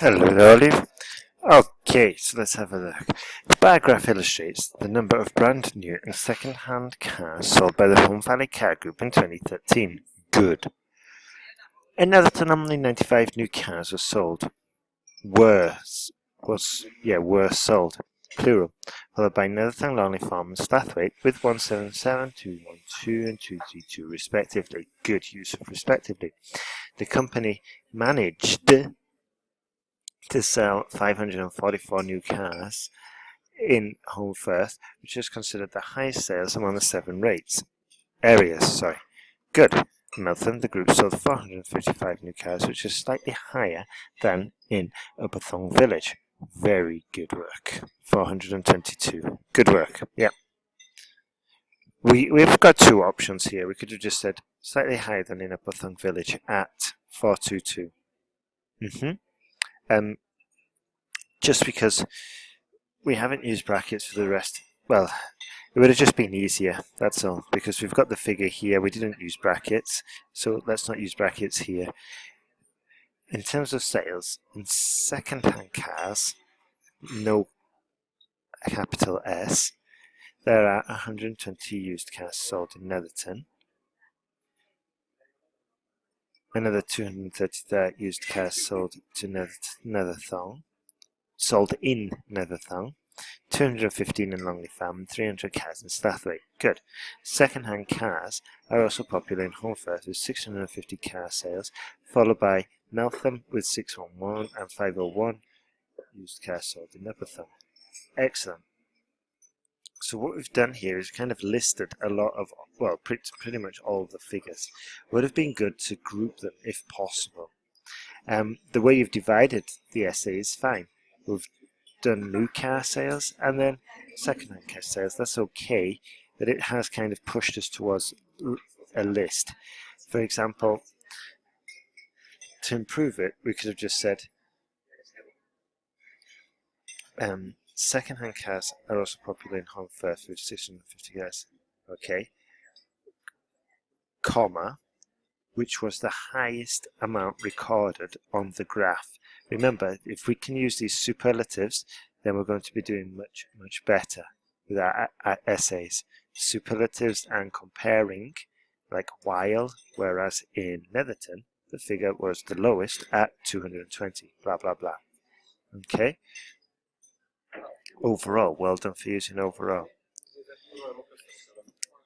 Hello there, Olive. Okay, so let's have a look. The bar graph illustrates the number of brand new and second-hand cars sold by the Home Valley Car Group in 2013. Good. In Netherton, only 95 new cars were sold, plural, followed by Netherton, Longley Farm and Stathwaite with 177, 212 and 232 respectively. Good use of respectively. The company managed to sell 544 new cars in Home Firth, which is considered the highest sales among the 7 areas. Good. In Meltham, the group sold 455 new cars, which is slightly higher than in Upper Thong Village. Very good work. 422. Good work. Yeah. We've got two options here. We could have just said slightly higher than in Upper Thong Village at 422. Just because we haven't used brackets for the rest, well, it would have just been easier, that's all, because we've got the figure here, we didn't use brackets, so let's not use brackets here. In terms of sales, in second-hand cars, no capital S, there are 120 used cars sold in Netherton, another 233 used cars sold to sold in Netherthong, 215 in Longley Farm, and 300 cars in Stathwaite. Good. Second-hand cars are also popular in Home Firth with 650 car sales, followed by Meltham with 611 and 501 used cars sold in Upper Thong. Excellent. So what we've done here is kind of listed a lot of, well, pretty much all of the figures. Would have been good to group them if possible. The way you've divided the essay is fine. We've done new car sales and then second-hand car sales. That's okay, but it has kind of pushed us towards a list. For example, to improve it, we could have just said second-hand cars are also popular in Home Firth with 650 cars. Okay, comma, which was the highest amount recorded on the graph. Remember, if we can use these superlatives, then we're going to be doing much better with our essays. Superlatives and comparing, like while, whereas in Netherton, the figure was the lowest at 220, blah, blah, blah. Okay? Overall, well done for using overall.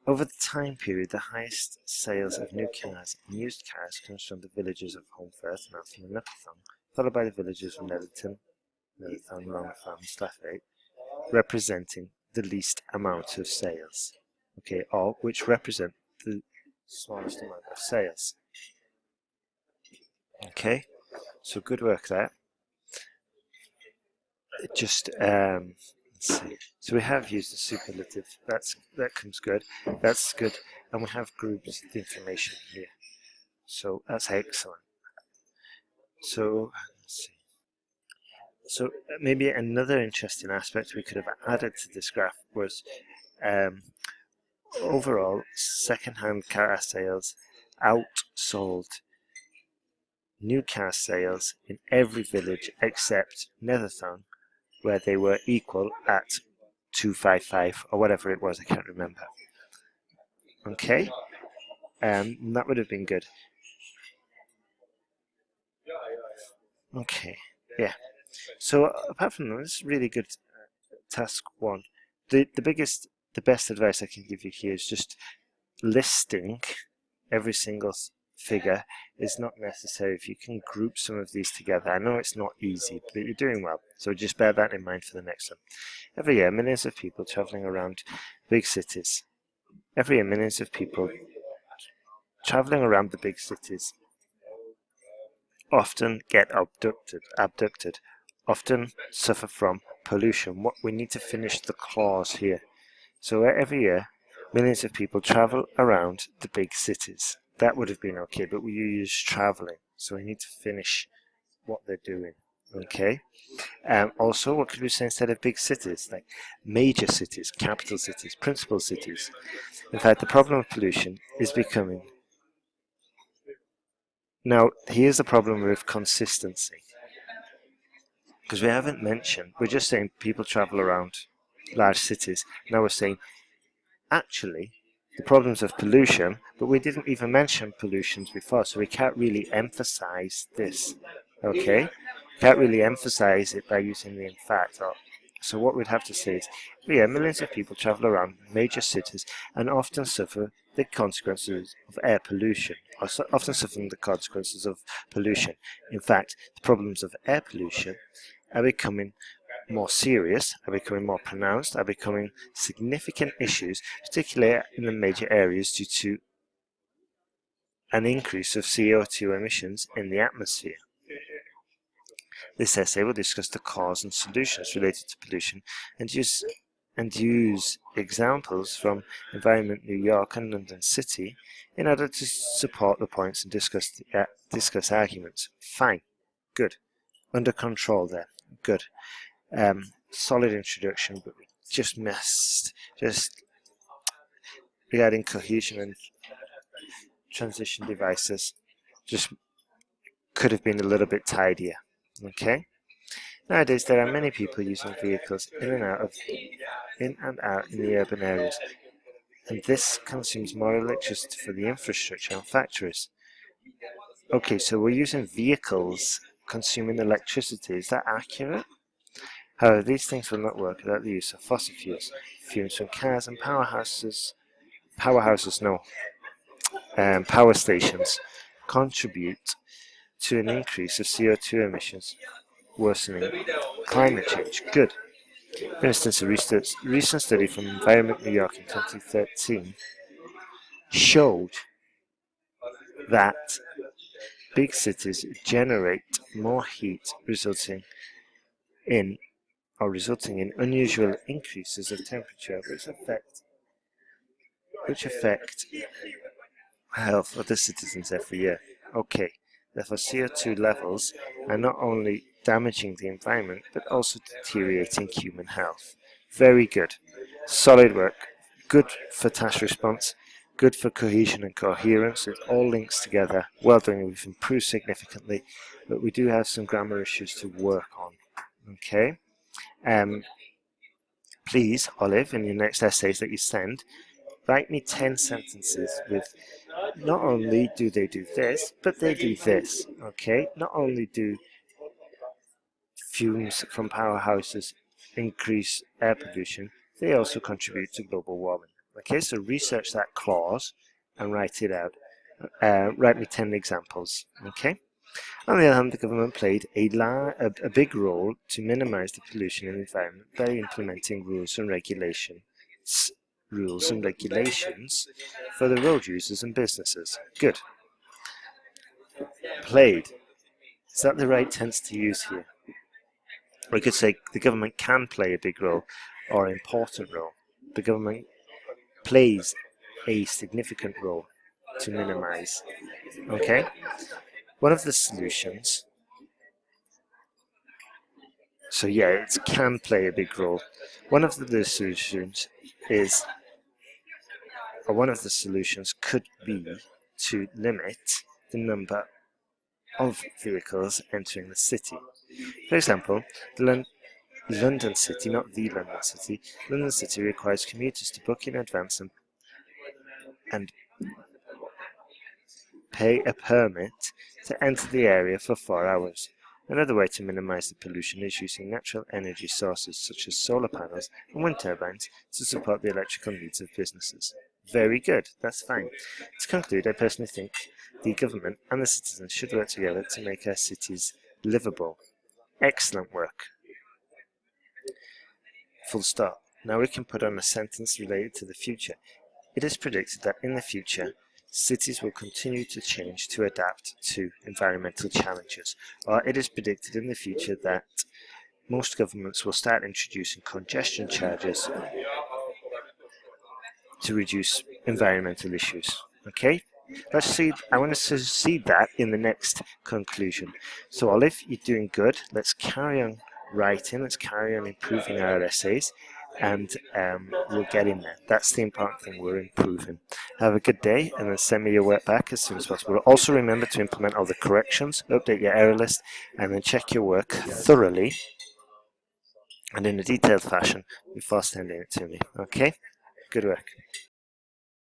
Over the time period, the highest sales of new cars and used cars comes from the villages of Home Firth, Meltham and Upper Thong, followed by the villages of Netherton, Longley Farm and Stathwaite, representing the least amount of sales. Okay, or which represent the smallest amount of sales. Okay, so good work there. Just let's see. So we have used the superlative. That comes good. That's good, and we have grouped the information here. So that's excellent. So let's see. So maybe another interesting aspect we could have added to this graph was overall second-hand car sales outsold new car sales in every village except Netherthong, where they were equal at 255 or whatever it was, I can't remember. Okay, that would have been good. Okay, yeah. So apart from that, it's really good task one. The best advice I can give you here is just listing every single figure is not necessary. If you can group some of these together, I know it's not easy, but you're doing well. So just bear that in mind for the next one. Every year, millions of people traveling around big cities. Every year, millions of people traveling around the big cities often get abducted, often suffer from pollution. We need to finish the clause here. So every year, millions of people travel around the big cities. That would have been okay, but we use traveling, so we need to finish what they're doing. Okay. Also, what could we say instead of big cities? Like major cities, capital cities, principal cities. In fact, the problem of pollution is becoming. Now, here's the problem with consistency. because we haven't mentioned, we're just saying people travel around large cities. Now we're saying, actually, the problems of pollution, but we didn't even mention pollutions before, so we can't really emphasize this, okay? Can't really emphasize it by using the in fact. So what we'd have to say is, yeah, millions of people travel around major cities and often suffer the consequences of air pollution, or often suffer the consequences of pollution. In fact, the problems of air pollution are becoming more serious, are becoming more pronounced, are becoming significant issues, particularly in the major areas due to an increase of CO2 emissions in the atmosphere. This essay will discuss the cause and solutions related to pollution and use examples from Environment New York and London City in order to support the points and discuss arguments. Fine. Good. Under control there. Good. Solid introduction, but we just missed regarding cohesion and transition devices. Just could have been a little bit tidier. Okay. Nowadays, there are many people using vehicles in and out in the urban areas, and this consumes more electricity for the infrastructure and factories. Okay, so we're using vehicles consuming electricity. Is that accurate? However, these things will not work without the use of fossil fuels. Fumes from cars and power stations contribute to an increase of CO2 emissions, worsening climate change. Good. For instance, a recent study from Environment New York in 2013 showed that big cities generate more heat, resulting in unusual increases of temperature, which affect health of the citizens every year. Okay, therefore CO2 levels are not only damaging the environment, but also deteriorating human health. Very good. Solid work. Good for task response. Good for cohesion and coherence. It all links together. Well done. We've improved significantly, but we do have some grammar issues to work on. Okay. Please, Olive, in your next essays that you send, write me 10 sentences with not only do they do this, but they do this. Okay. Not only do fumes from powerhouses increase air pollution, they also contribute to global warming. Okay, so research that clause and write it out. Write me 10 examples. Okay. On the other hand, the government played a big role to minimize the pollution in the environment by implementing rules and regulations for the road users and businesses. Good. Played. Is that the right tense to use here? We could say the government can play a big role or an important role. The government plays a significant role to minimize. Okay? One of the solutions, so yeah, it can play a big role. One of the solutions could be to limit the number of vehicles entering the city. For example, London City, not the London City, London City requires commuters to book in advance and pay a permit to enter the area for 4 hours. Another way to minimize the pollution is using natural energy sources such as solar panels and wind turbines to support the electrical needs of businesses. Very good, that's fine. To conclude, I personally think the government and the citizens should work together to make our cities livable. Excellent work. Full stop. Now we can put on a sentence related to the future. It is predicted that in the future, cities will continue to change to adapt to environmental challenges. Or it is predicted in the future that most governments will start introducing congestion charges to reduce environmental issues. Okay? Let's see. I want to see that in the next conclusion. So Olive, you're doing good. Let's carry on writing. Let's carry on improving our essays, and we'll get in there. That's the important thing. We're improving. Have a good day, and then send me your work back as soon as possible. Also remember to implement all the corrections, update your error list, and then check your work thoroughly and in a detailed fashion before sending it to me. Okay? Good work.